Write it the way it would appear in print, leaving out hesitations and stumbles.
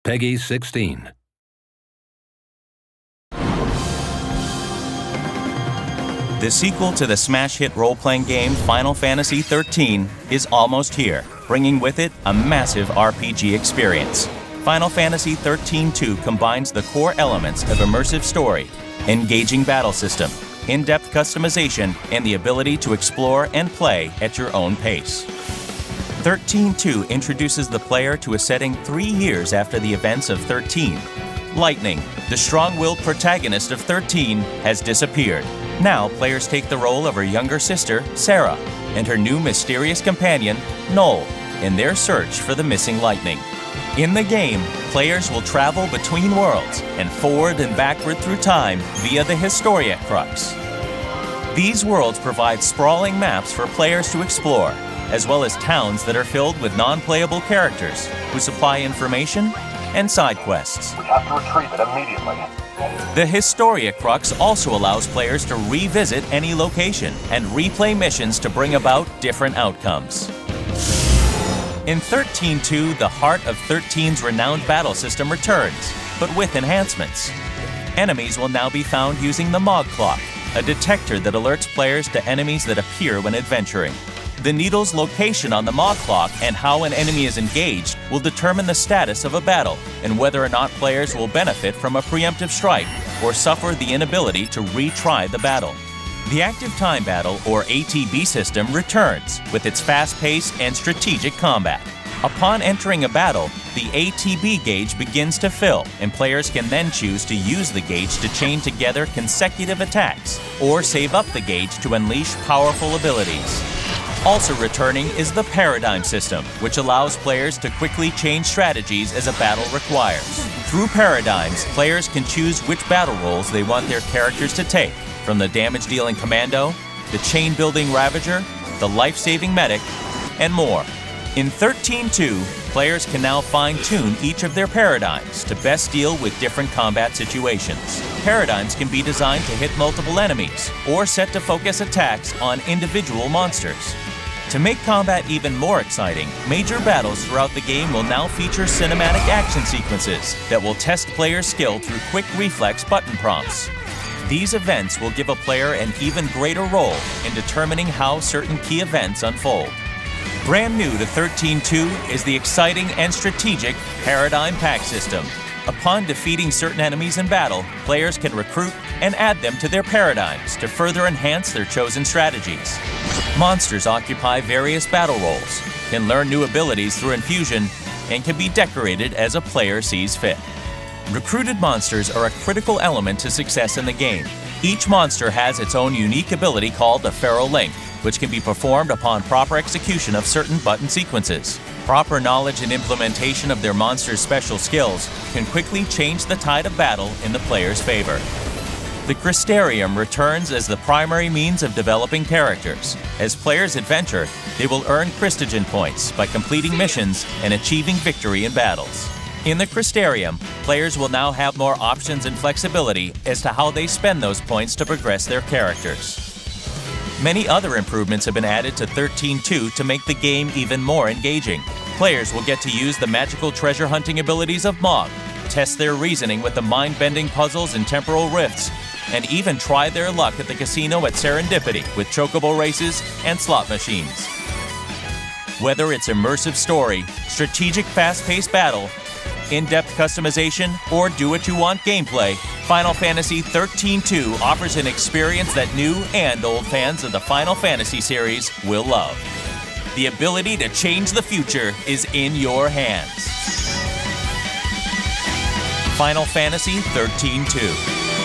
Peggy 16. The sequel to the smash hit role-playing game Final Fantasy XIII is almost here, bringing with it a massive RPG experience. Final Fantasy XIII-2 combines the core elements of immersive story, engaging battle system, in-depth customization, and the ability to explore and play at your own pace. XIII-2 introduces the player to a setting 3 years after the events of 13. Lightning, the strong-willed protagonist of 13, has disappeared. Now, players take the role of her younger sister, Sarah, and her new mysterious companion, Noel, in their search for the missing Lightning. In the game, players will travel between worlds and forward and backward through time via the Historia Crux. These worlds provide sprawling maps for players to explore, as well as towns that are filled with non-playable characters who supply information and side quests. We have to retrieve it immediately. The Historia Crux also allows players to revisit any location and replay missions to bring about different outcomes. In XIII-2, the heart of 13's renowned battle system returns, but with enhancements. Enemies will now be found using the Mog Clock, a detector that alerts players to enemies that appear when adventuring. The needle's location on the Mog Clock and how an enemy is engaged will determine the status of a battle and whether or not players will benefit from a preemptive strike or suffer the inability to retry the battle. The Active Time Battle, or ATB system, returns with its fast-paced and strategic combat. Upon entering a battle, the ATB gauge begins to fill, and players can then choose to use the gauge to chain together consecutive attacks or save up the gauge to unleash powerful abilities. Also returning is the Paradigm system, which allows players to quickly change strategies as a battle requires. Through Paradigms, players can choose which battle roles they want their characters to take, from the damage-dealing Commando, the chain-building Ravager, the life-saving Medic, and more. In XIII-2, players can now fine-tune each of their paradigms to best deal with different combat situations. Paradigms can be designed to hit multiple enemies, or set to focus attacks on individual monsters. To make combat even more exciting, major battles throughout the game will now feature cinematic action sequences that will test players' skill through quick reflex button prompts. These events will give a player an even greater role in determining how certain key events unfold. Brand new to XIII-2 is the exciting and strategic Paradigm Pack system. Upon defeating certain enemies in battle, players can recruit and add them to their paradigms to further enhance their chosen strategies. Monsters occupy various battle roles, can learn new abilities through infusion, and can be decorated as a player sees fit. Recruited monsters are a critical element to success in the game. Each monster has its own unique ability called a Pharaoh Link, which can be performed upon proper execution of certain button sequences. Proper knowledge and implementation of their monster's special skills can quickly change the tide of battle in the player's favor. The Crystarium returns as the primary means of developing characters. As players adventure, they will earn Christogen points by completing missions and achieving victory in battles. In the Crystarium, players will now have more options and flexibility as to how they spend those points to progress their characters. Many other improvements have been added to XIII-2 to make the game even more engaging. Players will get to use the magical treasure hunting abilities of Mog, test their reasoning with the mind-bending puzzles and temporal rifts, and even try their luck at the casino at Serendipity with chocobo races and slot machines. Whether it's immersive story, strategic fast-paced battle, in-depth customization, or do-what-you-want gameplay, Final Fantasy XIII-2 offers an experience that new and old fans of the Final Fantasy series will love. The ability to change the future is in your hands. Final Fantasy XIII-2.